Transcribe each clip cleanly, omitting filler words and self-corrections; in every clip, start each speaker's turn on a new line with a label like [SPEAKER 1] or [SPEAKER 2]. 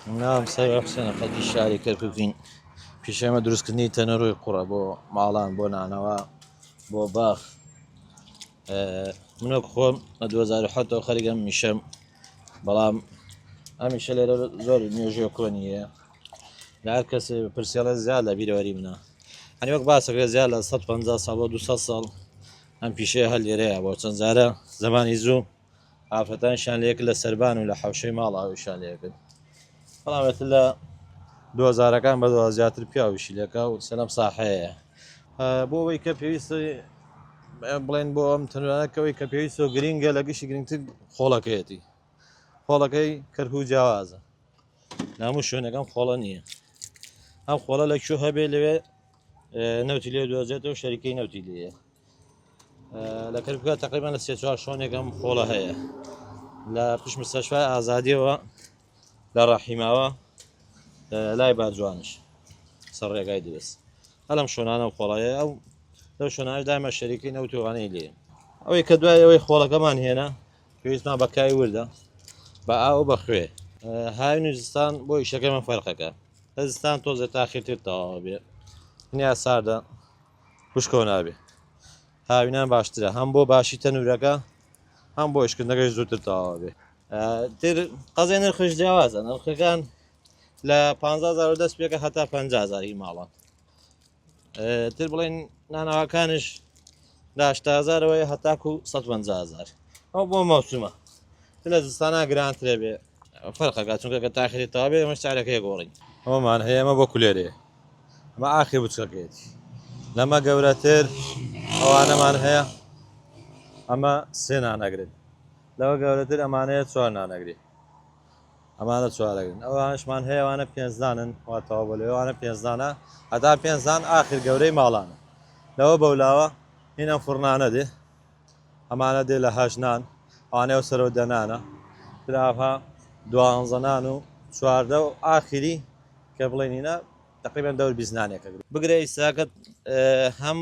[SPEAKER 1] نام سەر حسێنە خەڵکی شاری کەرکووکین پیشەمە دروستکردنی تەنەڕۆی قوڕە بۆ ماڵان بۆ نانەوە بۆ باخ منۆک خۆم لە 2007 خەریکم میشەم بەڵام ئەمیشە لێرە زۆر نوێژێ کۆنیە لە هەر کەس پرسیڵە زیاد لە بیرەوەری منە هەنی وەک باسەکە زیاد لە 150 ساڵ بۆ 200 ساڵ ئەم پیشەیە هەل لێرەیە بۆ چەند جارە زمانی زوو ئافرەتانشیان لێک لە سەربان و لە حەوشەی ماڵاویشان لێکرد بەڵامێت لە 2000ەکان بە زیاتر پیاویشی لەکە و سەلەم ساحەیە بۆ ئەوەی کە پێویستە بڵێن بۆ ئەم تەنوانەکەەوەی کە پێویستە و گرینگە لە گشتی گرنگتر خۆڵەکەیەتی خۆڵەکەی کەرکوو جیاوازە ناموو شوێنەکەم خۆڵە نییە ئەم خۆڵە لە کوێ هەبێ لەوێ نەوتی لێ دۆزێتەوە شەریکەی نەوتی لێە لە کەرکووکە تقریبان لە 3-4 شۆنێکم خۆڵە هەیە لە پشت مستەشفای ئازادیەوە لە ڕەحیماوە لای باجوانش سەر ڕێگای درست هەلم شۆنانە خۆڵایە ئەو لەو شۆنانش دامە شەریکەی نەوتوانەی لێ ئەوەی کە دوای ئەوەی خۆڵەکەمان هێنا پێویستمان بەکای وردە بە ئاو بەخوێ هاوی نوزستان بۆ ئیشەکەمە فەرقەکە لە زستان تۆزە تاخیرتر تەواوە بێ دنیا ساردە خوشکەوە نابێ هاوینان باشترە هەم بۆ باشی تەنورەکە هەم بۆ ئیشکردنەکەی زووتر تەواوە بێ تر قەزای نرخش جیاوازە نرخەکان لە 15,000 دەست پێکە هەتا 50,000 ماڵان تر بڵێن ناناوەکانش لە 80,000ەوەی هەتاکو 150,000 ئەو بۆ مەوسومە لە زستانە گرانترێ بێ فەرقەکە چونکە کە تاخیرێتەوە بێ ئەمە چارەکەی گۆڕین ئەومان هەیە ئەمە بۆ کولێرەیە ئەمە ئاخر بچەکەیەتی لەمە گەورەتر ئەوانەمان هەیە ئەمە 3 نانەگرن لەوە گەورەتر ئەمانەیە 4 نانەگری ئەمانە 4گرن ئەوانشمان هەیە ئەوانە 5 دانن واتەوە بۆ لەوانە 5 دانە هەتا 5 دان ئاخر گەورەی ماڵانە لەوە بەولاوە هینە فڕنانە دێ ئەمانە دێ لە هەژنان ئەوانەیە سەرۆ دەنانە دراها 12 نان و 14 و ئاخری کە بڵێنینە تقریبان دەور بیزنانێکە بگرە ئیساکەت هەم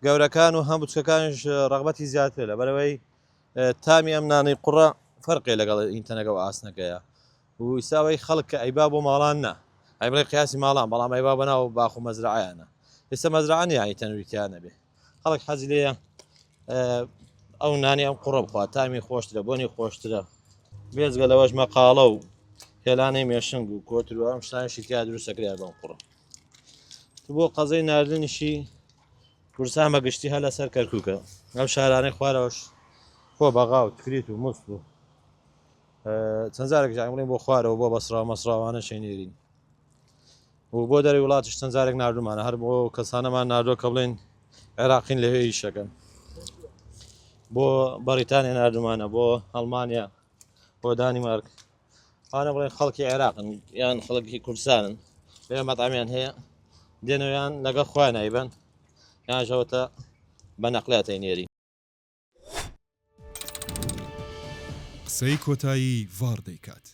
[SPEAKER 1] گەورەکان و هەم بچەکانش ڕغبەتی زیاتر لە بەرەوەی تامی ئەم نانەی قوڕە فەرقی لەگەڵ ئینتەنەکە و ئاسنەکەیە و ئیساوەی خەڵک کە ئەیبا بۆ ماڵان نا ئەی بڵێ قیاسی ماڵان بەڵام ئەیبا بەناو باخ و مەزرعەیانە ئێستا مەزرعە یانی تەنوریتیانە بێ خەڵک حەزی لێیە ئەو نانی ئەم قوڕە بخوا تامی خۆشترە بۆنی خۆشترە بێزگە لەوەش مەقاڵە و هێلانەی مێشنگ و کۆتر و ئەم شتانشی تیا دروستەکرا بەم قوڕە بۆ قەزەی ناردنیشی کورسان بەگشتی هە لەسەر کەرکووکە ئەو شارانەی خوارەوەش بۆ بەغا و تکریت و مست و چەند جارێک بڵێن بۆ خوارەوە بۆ بەسرا مەسراوانە شەینێرین و بۆ دەری وڵاتش چەند جارێک نردومانە هەر بۆ کەسانەمان نردووە کە بڵێن عێراقین لەوێ ئیشەکەن بۆ بەریتانیا نردومانە بۆ ئەڵمانیا بۆ دانیمارک ئەوانە بڵێن خەڵکی عێراقن یان خەڵکی کوردستانن لێ مەتامیان هەیە دێنەوەیان لەگەڵ خوا نایبەن یانژەوەتە بە نەقلاتەی نێری
[SPEAKER 2] قسەی کۆتایی ڤار دەیکات.